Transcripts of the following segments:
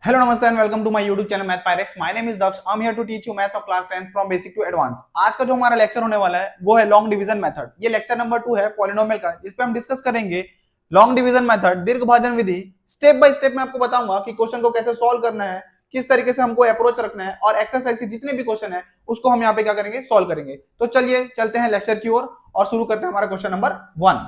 Hello नमस्ते and welcome to my YouTube channel Math Pyrex. My name is Daksh. I am here to teach you maths of class 10 from basic to advance. आज का जो हमारा lecture होने वाला है वो है लॉन्ग डिवीजन मेथड। ये लेक्चर नंबर 2 है पॉलिनोमियल का। इस पे हम डिस्कस करेंगे लॉन्ग डिवीजन मेथड, दीर्घ भाजन विधि। स्टेप बाय स्टेप मैं आपको बताऊंगा कि क्वेश्चन को कैसे सॉल्व करना है, किस तरीके से हमको अप्रोच रखना है और एक्सरसाइज के जितने भी क्वेश्चन है उसको हम यहाँ पे क्या करेंगे, सॉल्व करेंगे। तो चलिए चलते हैं लेक्चर की ओर और शुरू करते हैं हमारा क्वेश्चन नंबर 1।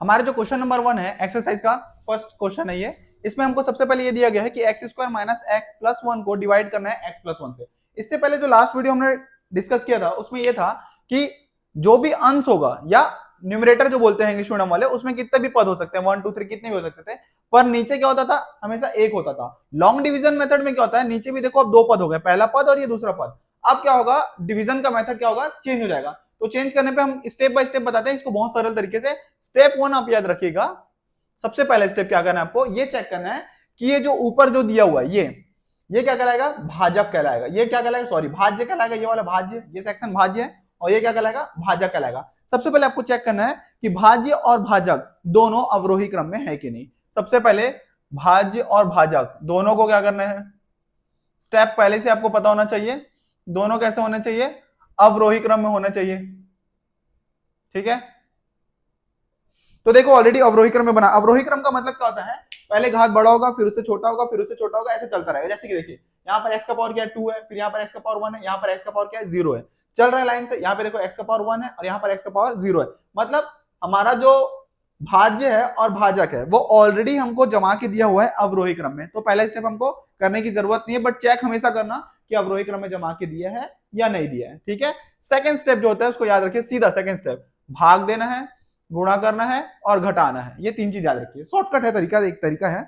हमारे जो क्वेश्चन नंबर 1 है एक्सरसाइज का फर्स्ट क्वेश्चन है ये। इसमें हमको सबसे पहले ये दिया गया है कि x square minus x plus 1 को डिवाइड करना है एक्स प्लस 1 से। इससे पहले जो लास्ट वीडियो हमने डिस्कस किया था उसमें ये था कि जो भी अंश होगा या न्यूमरेटर जो बोलते हैं इंग्लिश मीडियम वाले, उसमें कितने भी पद हो सकते हैं, 1 2 3 कितने भी हो सकते थे, पर नीचे क्या होता था, हमेशा एक होता था। लॉन्ग डिवीजन मेथड में क्या होता है, नीचे भी देखो अब दो पद हो गए, पहला पद और ये दूसरा पद। अब क्या होगा, डिवीजन का मेथड क्या होगा, चेंज हो जाएगा। तो चेंज करने पे हम स्टेप बाय स्टेप बताते हैं इसको बहुत सरल तरीके से। स्टेप 1 आप याद रखिएगा। सबसे पहला स्टेप क्या करना है आपको, ये चेक करना है कि ये जो ऊपर जो दिया हुआ है ये क्या कहलाएगा, भाजक कहलाएगा। ये क्या कहलाएगा, सॉरी भाज्य कहलाएगा। ये वाला भाज्य, ये सेक्शन भाज्य है और ये क्या कहलाएगा, भाजक कहलाएगा। सबसे पहले आपको चेक करना है कि भाज्य और भाजक दोनों अवरोही क्रम में है कि नहीं। सबसे पहले भाज्य और भाजक दोनों को क्या करना है, स्टेप पहले से आपको पता होना चाहिए। दोनों कैसे होने चाहिए, अवरोही क्रम में होना चाहिए। ठीक है, तो देखो ऑलरेडी अवरोही क्रम में बना। अवरोही क्रम का मतलब क्या होता है, पहले घात बड़ा होगा, फिर उससे छोटा होगा, फिर उससे छोटा होगा, ऐसे चलता रहेगा। जैसे कि देखिए यहाँ पर x का पावर क्या है, 2 है, फिर यहाँ पर x का पावर 1 है, यहाँ पर x का पावर क्या है, 0 है। चल रहा है लाइन से। यहाँ पे देखो x का पावर 1 है और यहाँ पर x का पावर 0 है। मतलब हमारा जो भाज्य है और भाजक है वो ऑलरेडी हमको जमा के दिया हुआ है अवरोही क्रम में। तो पहला स्टेप हमको करने की जरूरत नहीं है, बट चेक हमेशा करना कि अवरोही क्रम में जमा के दिया है या नहीं दिया है। ठीक है, सेकंड स्टेप जो होता है उसको याद रखिए, सीधा सेकंड स्टेप, भाग देना है, गुणा करना है और घटाना है। ये तीन चीज याद रखिए, शॉर्टकट है तरीका, एक तरीका है।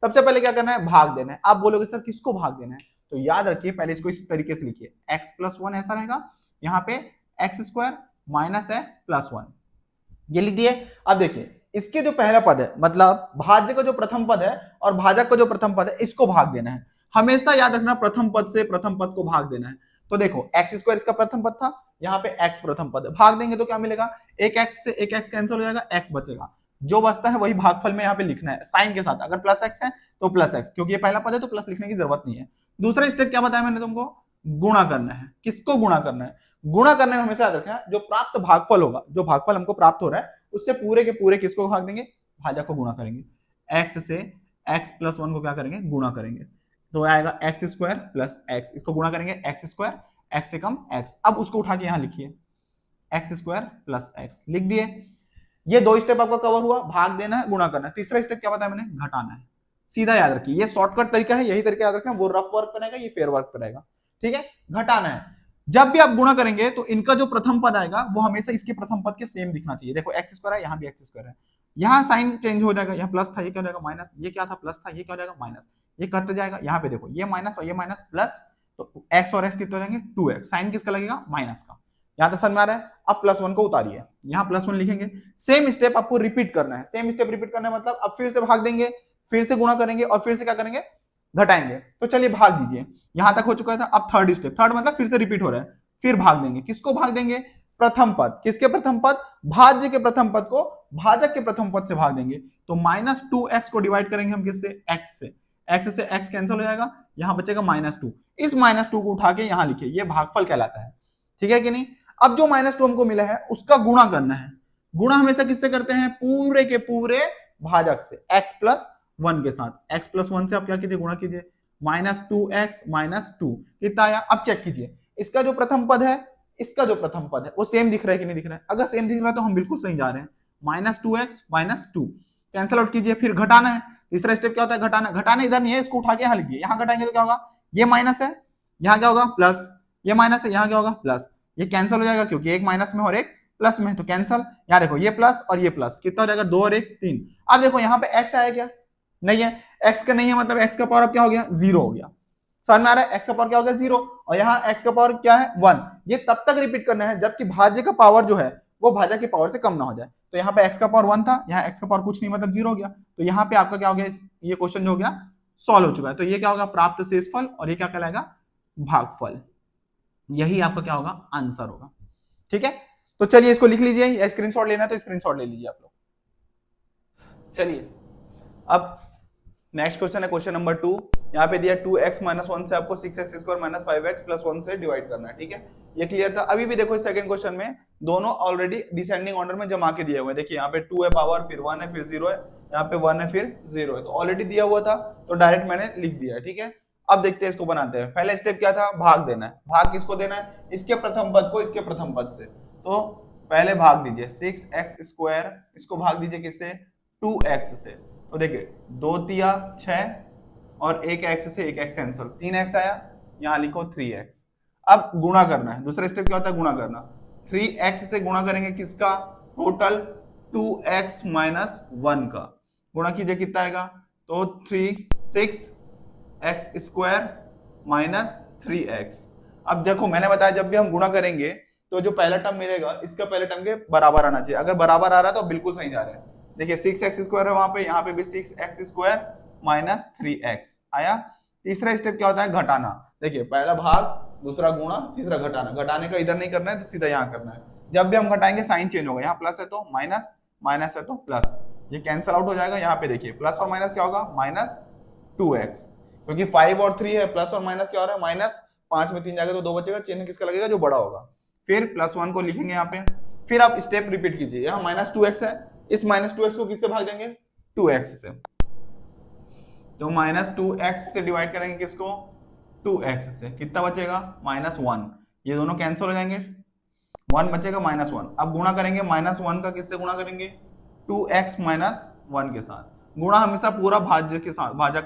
सबसे पहले क्या करना है, भाग देना है। आप बोलोगे सर किसको भाग देना है, तो याद रखिए पहले इसको इस तरीके से लिखिए, x प्लस 1 ऐसा रहेगा, यहाँ पे x square minus x plus 1, ये लिख दिए। अब देखिए इसके जो पहला पद है, मतलब भाज्य का जो प्रथम पद है और भाजक का जो प्रथम पद है, इसको भाग देना है। हमेशा याद रखना प्रथम पद से प्रथम पद को भाग देना है। तो देखो एक्स स्क्वायर इसका प्रथम पद था, यहाँ पे x प्रथम पद है, भाग देंगे तो क्या मिलेगा, एक x से एक x कैंसिल हो जाएगा, x बचेगा। जो बचता है वही भागफल में यहाँ पे लिखना है साइन के साथ। अगर प्लस x है तो प्लस x, क्योंकि ये पहला पद है तो प्लस लिखने की जरूरत नहीं है। दूसरा स्टेप क्या बताया मैंने तुमको, गुणा करना है। किसको गुणा करना है, गुणा करने में हमेशा याद रखना जो प्राप्त भागफल होगा, जो भागफल हमको प्राप्त हो रहा है उससे पूरे के पूरे किसको भाग देंगे, भाजक को गुणा करेंगे। x से x प्लस 1 को क्या करेंगे, गुणा करेंगे। तो आएगा एक्स स्क्वायर प्लस एक्स, इसको गुणा करेंगे एक्स स्क्वायर, एक्स से कम एक्स। अब उसको उठा के यहां लिखिए, एक्स स्क्वायर प्लस एक्स लिख दिए। ये दो स्टेप आपका कवर हुआ, भाग देना है, गुणा करना है। तीसरा स्टेप क्या बताया मैंने, घटाना है। सीधा याद रखिए, ये शॉर्टकट तरीका है, यही तरीका याद रखना। वो रफ वर्क पर रहेगा, ये फेयर वर्क पर रहेगा। ठीक है, घटाना है। जब भी आप गुणा करेंगे तो इनका जो प्रथम पद आएगा वो हमेशा इसके प्रथम पद के सेम दिखना चाहिए। देखो एक्स स्क्वायर है, यहाँ भी एक्स स्क्वायर है, यहाँ साइन चेंज हो जाएगा, यहाँ प्लस था ये क्या हो जाएगा माइनस, ये क्या था प्लस था ये क्या हो जाएगा माइनस, ये कट जाएगा। यहाँ पे देखो ये माइनस और ये माइनस प्लस, तो एक्स और एक्स कितने हो जाएंगे, 2x। साइन किसका लगेगा, माइनस का। यहाँ तक समझ में आ रहा है। अब प्लस 1 को उतारिए, यहाँ प्लस 1 लिखेंगे। सेम स्टेप आपको रिपीट करना है। सेम स्टेप रिपीट करना है मतलब अब फिर से भाग देंगे, फिर से गुणा करेंगे और फिर से क्या करेंगे, घटाएंगे। तो चलिए भाग दीजिए, यहां तक हो चुका था। अब थर्ड स्टेप, थर्ड मतलब फिर से रिपीट हो रहा है, फिर भाग देंगे। किसको भाग देंगे, प्रथम पद। किसके प्रथम पद, भाज्य के प्रथम पद को भाजक के प्रथम पद से भाग देंगे। तो माइनस 2x को डिवाइड करेंगे हम किससे, x से। x से x कैंसिल हो जाएगा, यहां बचेगा माइनस 2। इस माइनस 2 को उठा के यहां लिखिए, ये भागफल कहलाता है। ठीक है कि नहीं। अब जो माइनस 2 हमको मिला है उसका गुणा करना है। गुणा हमेशा किससे करते हैं, पूरे के पूरे भाजक से, x प्लस 1 के साथ। x प्लस 1 से आप क्या कीजिए, गुणा कीजिए, माइनस 2x माइनस 2 कितना आया। अब चेक कीजिए इसका जो प्रथम पद है, इसका जो प्रथम पद है वो सेम दिख रहा है कि नहीं दिख रहा है। अगर सेम दिख रहा है तो हम बिल्कुल सही जा रहे हैं। Minus 2x minus 2 cancel out कीजिए, फिर घटाना है। तीसरा स्टेप क्या होता है, घटाना। घटाना इधर नहीं है, इसको उठा के यहाँ लिखिए। यहाँ घटाएंगे तो क्या होगा, ये माइनस है, यहाँ क्या होगा प्लस, ये माइनस है, यहाँ क्या होगा प्लस। ये कैंसिल हो जाएगा क्योंकि एक माइनस में और एक प्लस में, तो कैंसिल। यहाँ देखो ये प्लस और ये प्लस, कितना हो जाएगा, 2 और 1 3। अब देखो यहाँ पे x आया क्या, नहीं है। x का नहीं है मतलब x का पावर अब क्या हो गया, 0 हो गया। समझ में आ रहा है, x का पावर क्या हो गया 0, और यहाँ x का पावर क्या है 1। ये तब तक रिपीट करना है जबकि भाज्य का पावर जो है वो भाजक के पावर से कम ना हो जाए। तो यहाँ पे x का पावर 1 था, यहाँ x का पावर कुछ नहीं मतलब 0 हो गया। तो यहाँ पे आपका क्या हो गया, ये क्वेश्चन जो हो गया सॉल्व हो चुका है। तो ये क्या होगा, प्राप्त शेषफल, और ये क्या कहलाएगा, भागफल। यही आपका क्या होगा, आंसर होगा। ठीक है, तो चलिए इसको लिख लीजिए, या स्क्रीनशॉट लेना है तो स्क्रीनशॉट ले लीजिए आप लोग। चलिए अब नेक्स्ट क्वेश्चन है क्वेश्चन नंबर 2। यहाँ पे दिया 2x माइनस 1 से आपको 6x² माइनस 5x प्लस 1 से डिवाइड करना है, ठीक है। ये क्लियर था। अभी भी देखो इस सेकंड क्वेश्चन में दोनों ऑलरेडी डिसेंडिंग ऑर्डर में जमा के दिए हुए हैं। देखिए यहाँ पे 2 है पावर, फिर 1 है, फिर 0 है, यहाँ पे 1 है, फिर 0 है, तो ऑलरेडी दिया हुआ था तो डायरेक्ट मैंने लिख दिया है, ठीक है। अब देखते हैं इसको बनाते हैं। पहला स्टेप क्या था, भाग देना है। भाग किसको देना है, इसके प्रथम पद को इसके प्रथम पद से। तो पहले भाग दीजिए 6x², इसको भाग दीजिए किससे, 2x से। तो देखिए 2 तिया 6 और एक x से एक x कैंसिल, 3x आया, यहाँ लिखो 3x। अब गुणा करना है, दूसरा स्टेप क्या होता है, गुणा करना। 3x से गुणा करेंगे किसका, टोटल 2x माइनस 1 का। गुणा कीजिए कितना आएगा, तो 6x² माइनस 3x। अब देखो मैंने बताया जब भी हम गुणा करेंगे तो जो पहला टर्म मिलेगा इसका पहले टर्म के बराबर आना चाहिए। अगर बराबर आ रहा है तो बिल्कुल सही जा रहे हैं। देखिए 6x² है वहां पे, यहाँ पे भी 6x² माइनस 3x आया। तीसरा स्टेप क्या होता है, घटाना। देखिए पहला भाग, दूसरा गुणा, तीसरा घटाना। घटाने का इधर नहीं करना है तो सीधा यहाँ करना है। जब भी हम घटाएंगे साइन चेंज होगा, यहाँ प्लस है तो माइनस, माइनस है तो प्लस, ये कैंसिल आउट हो जाएगा। यहाँ पे देखिए प्लस और माइनस क्या होगा, माइनस 2x, क्योंकि 5 और 3 है, प्लस और माइनस क्या हो रहा है, माइनस। 5 में 3 जाएगा तो 2 बचेगा, चिन्ह किसका लगेगा, जो बड़ा होगा। फिर +1 को लिखेंगे यहाँ पे। फिर आप स्टेप रिपीट कीजिए, यहाँ -2x है, इस -2x को किससे भाग देंगे, 2x से। तो -2x से डिवाइड करेंगे किसको, 2x से। कितना बचेगा, -1। ये दोनों कैंसिल हो जाएंगे, 1 बचेगा, -1। अब गुणा करेंगे -1 का किससे गुणा करेंगे, 2x माइनस 1 के साथ। गुणा हमेशा पूरा भाजक के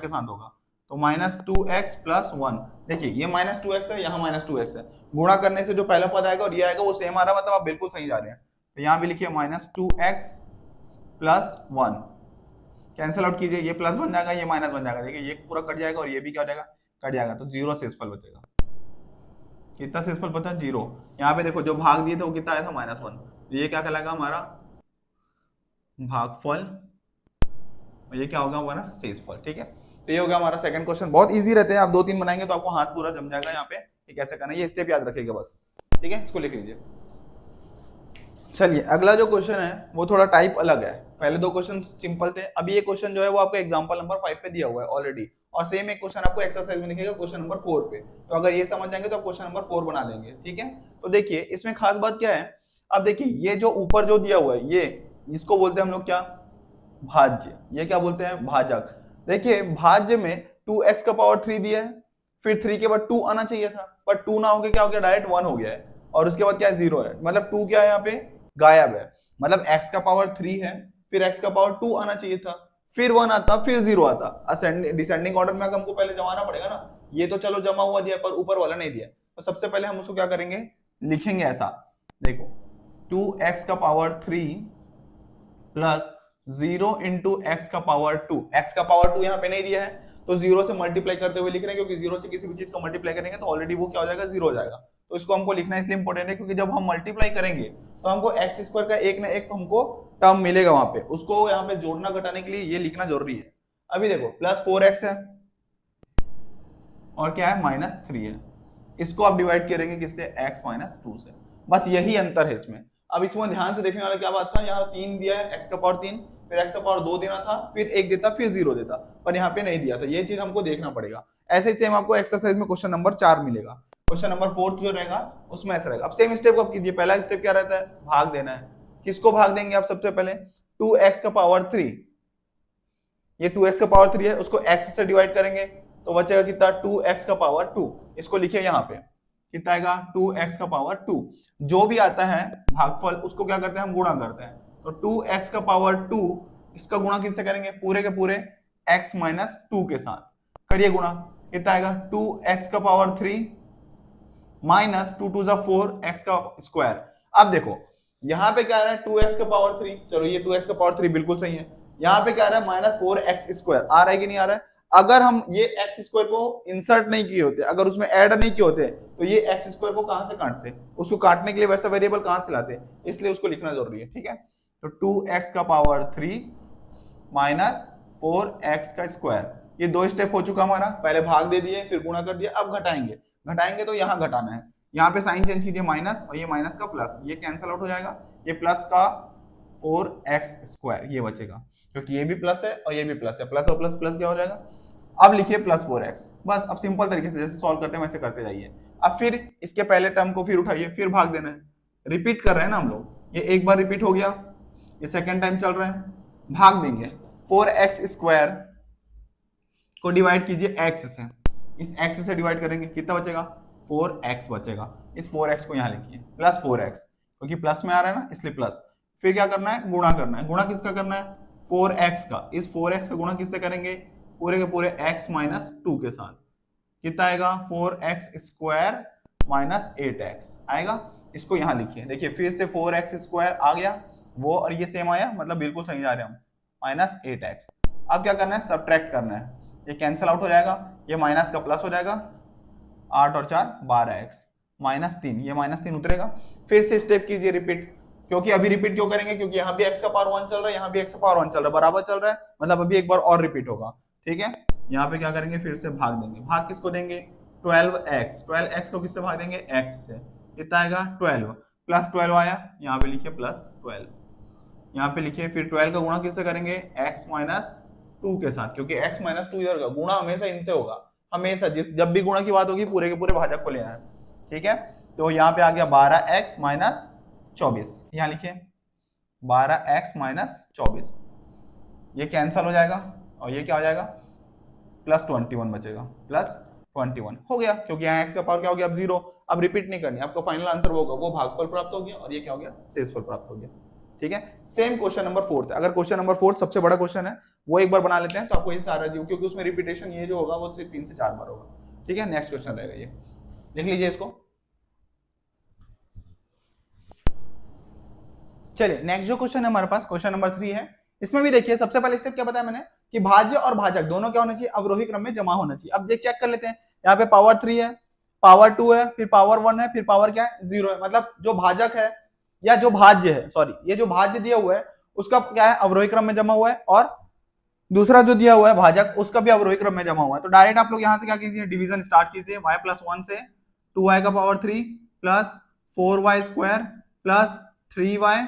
साथ होगा। तो -2x प्लस 1। देखिए ये -2x है, यहाँ -2x है। गुणा करने से जो पहला पद आएगा और ये आएगा वो सेम आ रहा है, मतलब आप बिल्कुल सही जा रहे हैं। तो यहाँ भी लिखिए -2x प्लस 1। कैंसिल आउट कीजिए, ये प्लस बन जाएगा, ये माइनस बन जाएगा। देखिए ये पूरा कट जाएगा और ये भी क्या हो जाएगा, कट जाएगा। तो 0 शेषफल बचेगा। कितना शेषफल बचा, 0। यहाँ पे देखो जो भाग दिए थे वो कितना आया था, -1। तो ये क्या कहलाएगा हमारा भागफल, ये क्या होगा हमारा शेषफल, ठीक है। तो ये हो गया हमारा सेकंड क्वेश्चन। बहुत इजी रहते हैं, आप 2-3 बनाएंगे तो आपको हाथ पूरा जम जाएगा यहाँ पे कि कैसे करना है। ये स्टेप याद रखिएगा बस, ठीक है, इसको लिख लीजिए। चलिए अगला जो क्वेश्चन है वो थोड़ा टाइप अलग है। पहले 2 क्वेश्चन सिंपल थे, अभी ये क्वेश्चन जो है वो आपको एग्जांपल नंबर 5 पे दिया हुआ है ऑलरेडी, और सेम एक क्वेश्चन आपको एक्सरसाइज में दिखेगा क्वेश्चन नंबर 4 पे। तो अगर ये समझ जाएंगे तो आप क्वेश्चन नंबर 4 बना लेंगे, ठीक है। तो देखिए इसमें खास बात क्या है, अब देखिए ये जो ऊपर जो दिया हुआ है, ये इसको बोलते हैं हम लोग क्या, भाज्य। ये क्या बोलते हैं, भाजक। देखिए भाज्य में 2x का पावर 3 दिया है, फिर 3 के बाद 2 आना चाहिए था, पर 2 ना होके क्या हो गया, डायरेक्ट 1 हो गया है, और उसके बाद क्या है, 0 है। मतलब 2 क्या है यहाँ पे, गायब है। मतलब x का पावर 3 है, फिर x का पावर 2 आना चाहिए था, फिर 1 आता, फिर 0 आता। असेंडिंग डिसेंडिंग ऑर्डर में हमको पहले जमाना पड़ेगा ना। ये तो चलो जमा हुआ दिया, पर ऊपर वाला नहीं दिया। तो सबसे पहले हम उसको क्या करेंगे, लिखेंगे ऐसा। देखो 2x का पावर 3 प्लस 0 इंटू एक्स का पावर 2। एक्स का पावर 2 यहाँ पे नहीं दिया है तो 0 से मल्टीप्लाई करते हुए लिख रहे हैं, क्योंकि 0 से किसी भी चीज को मल्टीप्लाई करेंगे तो ऑलरेडी वो क्या हो जाएगा, 0 हो जाएगा। तो इसको हमको लिखना इसलिए इंपॉर्टेंट है क्योंकि जब हम मल्टीप्लाई करेंगे तो हमको x² का एक ना एक हमको टर्म मिलेगा वहां पे, उसको यहाँ पे जोड़ना घटाने के लिए ये लिखना जरूरी है। अभी देखो +4x है और क्या है, -3 है। इसको आप डिवाइड करेंगे किससे, x - 2 से। बस यही अंतर है इसमें। अब इसमें ध्यान से देखने वाला क्या बात था, यहाँ 3 दिया है, x का पावर 3, फिर x का पावर 2 देना था, फिर 1 देता, फिर 0 देता, पर यहाँ पे नहीं दिया था। ये चीज हमको देखना पड़ेगा। ऐसे ही सेम आपको एक्सरसाइज में क्वेश्चन नंबर 4 मिलेगा। क्वेश्चन नंबर 4 जो रहेगा उसमें ऐसा रहेगा। अब सेम स्टेप आप कीजिए। पहला स्टेप क्या रहता है, भाग देना है। किसको भाग देंगे आप, सबसे पहले 2x का पावर 3, ये 2x का पावर 3 है, उसको x से डिवाइड करेंगे तो बचेगा कितना, 2x का पावर 2। इसको लिखिए यहाँ पे, कितना आएगा, 2x का पावर 2। जो भी आता है भागफल उसको क्या करते हैं, हम गुणा करते हैं। तो 2x का पावर 2, इसका गुणा किससे करेंगे, पूरे के पूरे x - 2 के साथ। करिए गुणा, कितना आएगा, 2x का पावर 3 माइनस 2 2 4 x का स्क्वायर। अब देखो यहाँ पे क्या आ रहा है, 2x का पावर 3, चलो ये 2x का पावर 3 बिल्कुल सही है। यहाँ पे क्या आ रहा है, -4x² आ रहा है कि नहीं आ रहा है। अगर हम ये x² को इंसर्ट नहीं किए होते, अगर उसमें ऐड नहीं किए होते, तो ये x² को कहां से काटते, उसको काटने के लिए वैसा वेरिएबल कहां से लाते, इसलिए उसको लिखना जरूरी है, ठीक है। तो 2x का पावर 3 माइनस 4x का स्क्वायर। ये 2 स्टेप हो चुका हमारा। पहले भाग दे दिए, फिर गुणा कर दिया। अब घटाएंगे, घटाएंगे तो यहाँ घटाना है। यहाँ पे साइन चेंज कीजिए, माइनस, और ये माइनस का प्लस, ये कैंसिल आउट हो जाएगा। ये प्लस का 4x², ये बचेगा क्योंकि ये भी प्लस है और ये भी प्लस है, प्लस और प्लस प्लस क्या हो जाएगा। अब लिखिए +4x, बस। अब सिंपल तरीके से जैसे सॉल्व करते हैं वैसे करते जाइए। अब फिर इसके पहले टर्म को फिर उठाइए, फिर भाग देना है, रिपीट कर रहे हैं ना हम लोग। ये एक बार रिपीट हो गया, ये सेकेंड टाइम चल रहा है, भाग देंगे। 4x² को डिवाइड कीजिए x से, इस x से डिवाइड करेंगे, कितना बचेगा, 4x बचेगा। इस 4x को यहाँ लिखिए +4x, क्योंकि प्लस में आ रहा है ना इसलिए प्लस। फिर क्या करना है, गुणा करना है। गुणा किसका करना है, 4x का। इस 4x का गुणा किससे करेंगे, पूरे के पूरे x माइनस 2 के साथ। कितना आएगा, 4x² माइनस 8x आएगा। इसको यहाँ लिखिए, देखिए फिर से 4x² आ गया वो, और ये सेम आया, मतलब बिल्कुल सही जा रहे हैं हम, माइनस 8x। अब क्या करना है, सब्ट्रैक्ट करना है, ये कैंसिल आउट हो जाएगा, ये माइनस का प्लस हो जाएगा, 8 और 4 12x -3, ये -3 उतरेगा। फिर से स्टेप कीजिए रिपीट, क्योंकि अभी रिपीट क्यों करेंगे, क्योंकि यहाँ भी x का पावर 1 चल रहा है, यहाँ भी x का पावर 1 चल रहा है, बराबर चल रहा है, मतलब अभी एक बार और रिपीट होगा। ठीक है, यहाँ पे क्या करेंगे, फिर से भाग देंगे। भाग किसको देंगे, 12x को किससे भाग देंगे, x से। कितना आएगा, 12 +12 आया, यहाँ पे लिखिए +12, यहाँ पे लिखिए। फिर 12 का गुणा किससे करेंगे, x माइनस 2 के साथ, क्योंकि x माइनस 2 इधर का गुणा हमेशा इनसे होगा, हमेशा जब भी गुणा की बात होगी पूरे के पूरे भाजक को लेना है। ठीक है, तो यहाँ पे आ गया 12x माइनस 24, यहाँ लिखिए 12x माइनस 24, ये कैंसल हो जाएगा और ये क्या हो जाएगा, +21 बचेगा, +21 हो गया, क्योंकि यहाँ x का पावर क्या हो गया, अब 0। अब रिपीट नहीं करनी, आपका फाइनल आंसर होगा वो भागफल प्राप्त हो गया और ये क्या हो गया, शेषफल प्राप्त हो गया। ठीक है, सेम क्वेश्चन नंबर 4 है। अगर क्वेश्चन नंबर 4 सबसे बड़ा क्वेश्चन है, वो एक बार बना लेते हैं तो आपको ये सारा जीव, क्योंकि उसमें रिपीटेशन ये जो होगा वो सिर्फ 3 से 4 बार होगा। ठीक है, नेक्स्ट क्वेश्चन रहेगा ये, लिख लीजिए इसको। चलिए नेक्स्ट जो क्वेश्चन है हमारे पास, क्वेश्चन नंबर 3 है। इसमें भी देखिए सबसे पहले स्टेप क्या बताया मैंने, कि भाज्य और भाजक दोनों क्या होना चाहिए, अवरोही क्रम में जमा होना चाहिए। अब चेक कर लेते हैं, यहाँ पे पावर 3 है, पावर 2 है, फिर पावर 1 है, फिर पावर क्या है, 0 है। मतलब जो भाजक है या जो भाज्य है, सॉरी, ये जो भाज्य दिया हुआ है उसका क्या है, अवरोही क्रम में जमा हुआ है, और दूसरा जो दिया हुआ है भाजक, उसका भी अवरोही क्रम में जमा हुआ है। तो डायरेक्ट आप लोग यहाँ से क्या कीजिए, डिवीजन स्टार्ट कीजिए। y+1 से 2y का power 3 plus 4y² plus 3y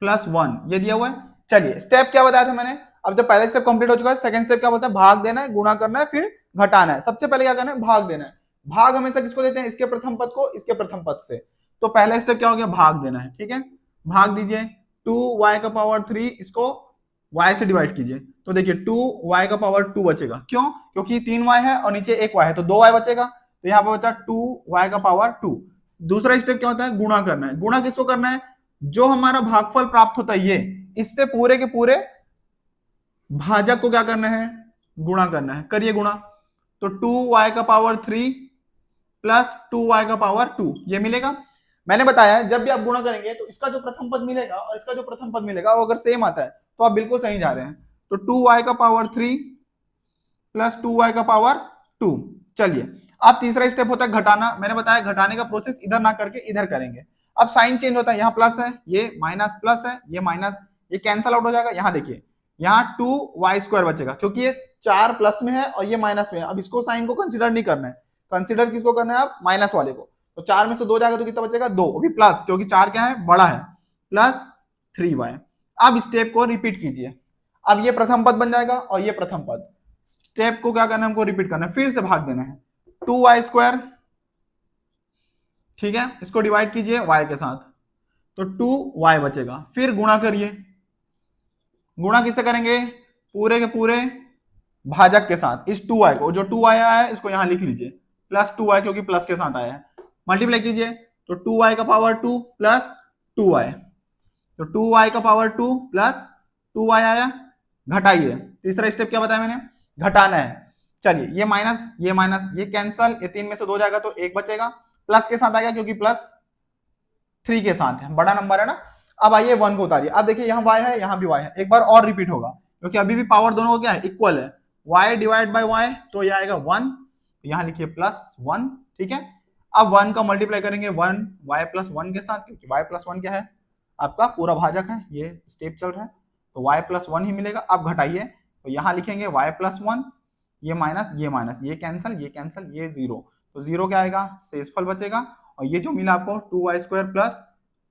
plus 1, ये दिया हुआ है। चलिए स्टेप क्या बताया था मैंने, अब जब पहला स्टेप कंप्लीट हो चुका है, सेकंड स्टेप क्या बोलता है, भाग देना है, गुणा करना है, फिर घटाना है। सबसे पहले क्या करना है, भाग देना है। भाग हमेशा किसको देते हैं, इसके प्रथम पद को इसके प्रथम पद से। तो पहला स्टेप क्या हो गया, भाग देना है। ठीक है, भाग दीजिए, 2y का पावर 3 इसको y से डिवाइड कीजिए, तो देखिए 2y का पावर 2 बचेगा। क्यों, क्योंकि 3y है और नीचे 1y है, तो 2y बचेगा, तो यहाँ पे बचा 2y का पावर 2। दूसरा स्टेप क्या होता है, गुणा करना है। गुणा किसको करना है, जो हमारा भागफल प्राप्त होता है ये, इससे पूरे के पूरे भाजक को क्या करना है, गुणा करना है। करिए गुणा, तो 2y का पावर 3 प्लस 2y का पावर 2, ये मिलेगा। मैंने बताया जब भी आप गुणा करेंगे तो इसका जो प्रथम पद मिलेगा और इसका जो प्रथम पद मिलेगा वो अगर सेम आता है तो आप बिल्कुल सही जा रहे हैं। तो 2y का पावर 3 प्लस 2y का पावर 2। चलिए अब तीसरा स्टेप होता है घटाना। मैंने बताया घटाने का प्रोसेस इधर ना करके इधर करेंगे। अब साइन चेंज होता है, यहाँ प्लस है, ये माइनस, प्लस है, ये माइनस, ये कैंसल आउट हो जाएगा। यहाँ देखिए, यहाँ 2y² बचेगा, क्योंकि ये 4 प्लस में है और ये माइनस में है। अब इसको साइन को कंसिडर नहीं करना है, कंसिडर किसको करना है, आप माइनस वाले को। तो 4 में से 2 जाएगा तो कितना बचेगा, 2, अभी प्लस, क्योंकि 4 क्या है, बड़ा है, प्लस 3y। अब स्टेप को रिपीट कीजिए, अब ये प्रथम पद बन जाएगा और ये प्रथम पद। स्टेप को क्या करना है, हमको रिपीट करना है, फिर से भाग देना है, 2y², ठीक है, इसको डिवाइड कीजिए y के साथ, तो 2y बचेगा। फिर गुणा करिए, गुणा किससे करेंगे, पूरे के पूरे भाजक के साथ। इस 2y को, जो 2y आया है इसको यहां लिख लीजिए, प्लस 2y, क्योंकि प्लस के साथ आया है। मल्टीप्लाई कीजिए, तो 2y का पावर 2 प्लस 2y, तो 2y का पावर 2 प्लस 2y आया। घटाइए, तीसरा स्टेप क्या बताया मैंने, घटाना है। चलिए ये माइनस, ये कैंसल, ये 3 में से 2 जाएगा तो 1 बचेगा, प्लस के साथ आएगा क्योंकि प्लस 3 के साथ है, बड़ा नंबर है ना। अब आइए 1 को उतारिए, अब देखिए यहाँ y है, यहाँ भी y है, एक बार और रिपीट होगा, क्योंकि अभी भी पावर दोनों को क्या है, इक्वल है। y डिवाइड बाय y, तो ये आएगा 1, यहाँ लिखिए +1, ठीक है। अब 1 का मल्टीप्लाई करेंगे 1 y+1 के साथ, क्योंकि y+1 क्या है, आपका पूरा भाजक है, ये स्टेप चल रहा है, तो y+1 ही मिलेगा। अब घटाइए, तो यहाँ लिखेंगे y+1, ये माइनस, ये कैंसल, ये 0, तो 0 क्या आएगा, शेषफल बचेगा। और ये जो मिला आपको 2y² प्लस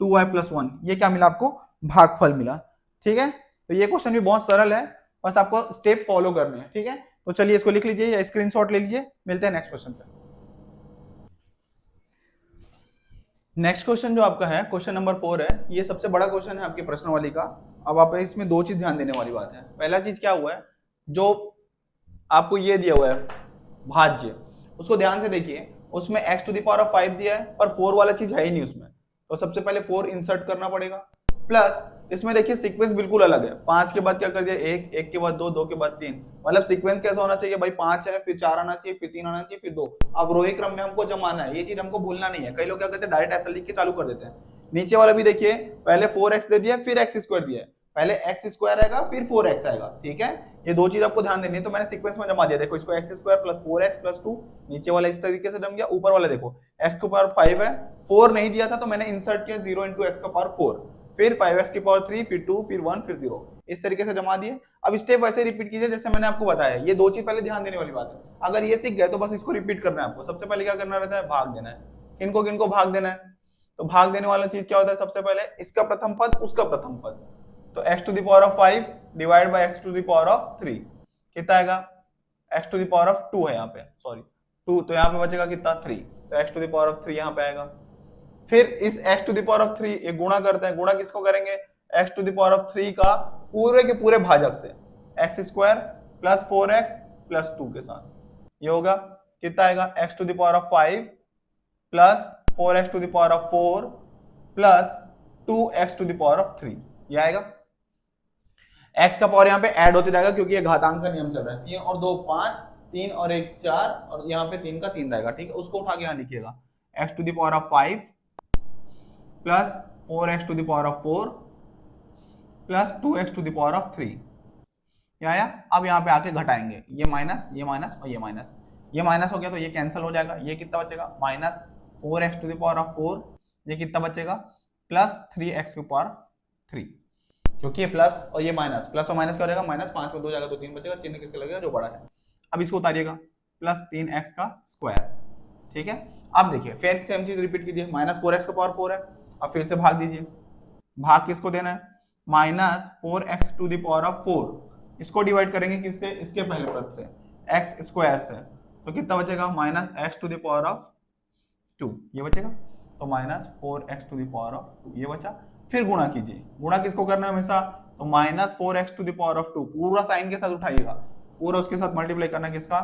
2y+1, ये क्या मिला आपको, भागफल मिला। ठीक है, तो ये क्वेश्चन भी बहुत सरल है, बस आपको स्टेप फॉलो करने हैं। ठीक है, तो चलिए इसको लिख लीजिए या स्क्रीनशॉट ले लीजिए। मिलते हैं नेक्स्ट क्वेश्चन पे। नेक्स्ट क्वेश्चन जो आपका है क्वेश्चन नंबर 4 है, ये सबसे बड़ा क्वेश्चन है आपके प्रश्नावली का। अब आप इसमें दो चीज ध्यान देने वाली बात है। पहला चीज क्या हुआ है, जो आपको ये दिया हुआ है भाज्य, उसको ध्यान से देखिए। उसमें x to the power of 5 दिया है, पर 4 वाला चीज है ही नहीं उसमें, तो सबसे पहले 4 इंसर्ट करना पड़ेगा। प्लस इसमें देखिए सीक्वेंस बिल्कुल अलग है। 5 के बाद क्या कर दिया, 1, 1 के बाद 2, 2 के बाद 3। मतलब सीक्वेंस कैसा होना चाहिए भाई, 5 है, फिर 4 आना चाहिए, फिर 3 आना चाहिए, फिर 2। अवरोही क्रम में हमको जमाना है, ये चीज हमको भूलना नहीं है। कई लोग क्या करते हैं, डायरेक्ट ऐसा लिख के चालू कर देते हैं। नीचे वाला भी देखिए, पहले 4x दे दिया, फिर x स्क्वायर दिया है। पहले एक्स स्क्वायर आएगा, फिर 4x आएगा। ठीक है, ये दो चीज आपको ध्यान देनी है। तो मैंने सीक्वेंस में जमा दिया। देखो इसको x square plus 4x plus 2, नीचे वाला इस तरीके से जम गया। ऊपर वाला देखो x के पावर 5 है, 4 नहीं दिया था तो मैंने इंसर्ट किया 0 इंटू एक्स का पावर 4, फिर 5x की पावर 3, फिर 2, फिर 1, फिर 0, इस तरीके से जमा दिए। अब स्टेप वैसे रिपीट कीजिए जैसे मैंने आपको बताया। ये दो चीज पहले ध्यान देने वाली बात है। अगर ये सीख गए तो बस इसको रिपीट करना है आपको। सबसे पहले क्या करना रहता है, भाग देना है। किनको किनको भाग देना है, तो भाग देने वाला चीज क्या होता है, सबसे पहले इसका प्रथम पद उसका प्रथम पद। तो x to the power of 5 divide by x to the power of 3 कितना आएगा, x to the power of 2 है यहाँ पे, सॉरी 2, तो यहाँ पे बचेगा कितना 3, तो x to the power of 3 यहाँ पे आएगा। फिर इस x to the power of 3 ये गुणा करते हैं। गुणा किसको करेंगे, x to the power of 3 का पूरे के पूरे भाजक से, x square plus 4x plus 2 के साथ। ये होगा कितना आएगा, x to the power of 5 plus 4x to the power of 4 plus 2x to the power of 3, ये आएगा। x का पावर यहाँ पे ऐड होते जाएगा क्योंकि ये घातांक का नियम चल रहा है। 3 और 2 5, 3 और 1 4, और यहाँ पे 3 का 3 रहेगा। ठीक है, उसको उठा के यहाँ लिखिएगा, x to the power of 5 plus 4x to the power of 4 plus 2x to the power of 3, ये आया। अब यहाँ पे आके घटाएंगे, ये माइनस और ये माइनस, ये माइनस हो गया तो ये कैंसिल हो जाएगा। ये कितना बचेगा, minus 4x to the power of 4, ये कितना बचेगा, प्लस 3x की पावर 3, क्योंकि ये प्लस और ये माइनस, प्लस और माइनस क्या हो जाएगा, माइनस 5 में 2 जाएगा तो 3 बचेगा। चिन्ह किसका लगेगा, जो बड़ा है। अब इसको उतारिएगा, प्लस 3x का स्क्वायर। ठीक है, अब देखिए फिर सेम चीज रिपीट कीजिए। माइनस 4x का पावर 4 है, अब फिर से भाग दीजिए। भाग किसको देना है, minus 4x to the power of 4, इसको डिवाइड करेंगे किससे, इसके पहले पद से, x स्क्वायर से, तो कितना बचेगा, minus x to the power of 2, ये बचेगा। तो minus 4x to the power of 2 ये बचा। फिर गुणा कीजिए। गुणा किसको करना है हमेशा, तो minus 4x to the power of 2 पूरा साइन के साथ उठाइएगा, पूरा उसके साथ मल्टीप्लाई करना किसका,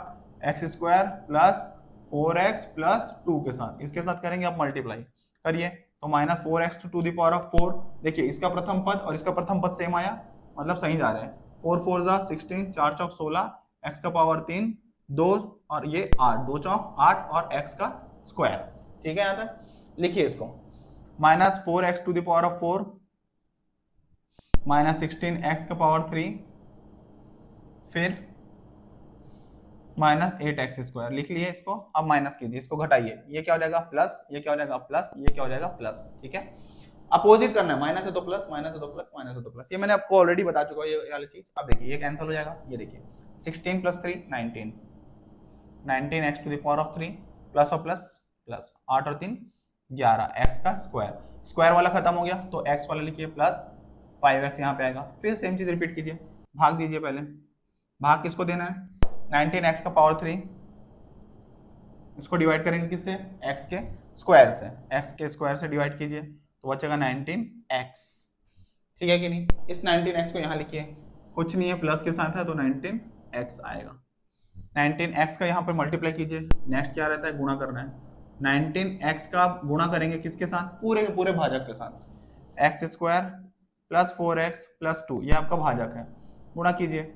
x square plus 4x plus 2 के साथ, इसके साथ करेंगे आप मल्टीप्लाई करिए। तो minus 4x to the power of 4, देखिए इसका प्रथम पद और इसका प्रथम पद सेम आया, मतलब सही जा रहे हैं। 4 4 जा 16, 4 चौक 16, x का पावर 3, 2 और ये 8, 2 चौक 8 और x का स्क्वायर। ठीक है, यहाँ तक लिखिए इसको, minus 4x to the power of 4 minus 16x का पावर 3, फिर माइनस 8x स्क्वायर लिख लिए इसको। अब माइनस कीजिए, इसको घटाइए, ये क्या हो जाएगा प्लस, ये क्या हो जाएगा प्लस, ये क्या हो जाएगा प्लस। ठीक है, अपोजिट करना है, माइनस है तो प्लस, माइनस है तो प्लस, माइनस है तो प्लस, ये मैंने आपको ऑलरेडी बता चुका हूँ ये वाली चीज। अब देखिए ये कैंसिल हो जाएगा, ये देखिए 16 plus 3 19, 19x to the power of 3 plus और प्लस प्लस 8 और 3 11, x का स्क्वायर, स्क्वायर वाला खत्म हो गया तो x वाला लिखिए प्लस 5x यहाँ पे आएगा। फिर सेम चीज रिपीट कीजिए, भाग दीजिए। पहले भाग किसको देना है, 19x का पावर 3, इसको डिवाइड करेंगे किससे, x के स्क्वायर से, x के स्क्वायर से डिवाइड कीजिए तो बचेगा 19x। ठीक है कि नहीं, इस 19x को यहाँ लिखिए, कुछ नहीं है प्लस के साथ है तो 19x आएगा। 19x का यहाँ पर मल्टीप्लाई कीजिए, नेक्स्ट क्या रहता है, गुणा करना है। 19x का गुणा करेंगे किसके साथ, पूरे के पूरे भाजक के साथ, x square plus 4x plus 2, ये आपका भाजक है। गुणा कीजिए,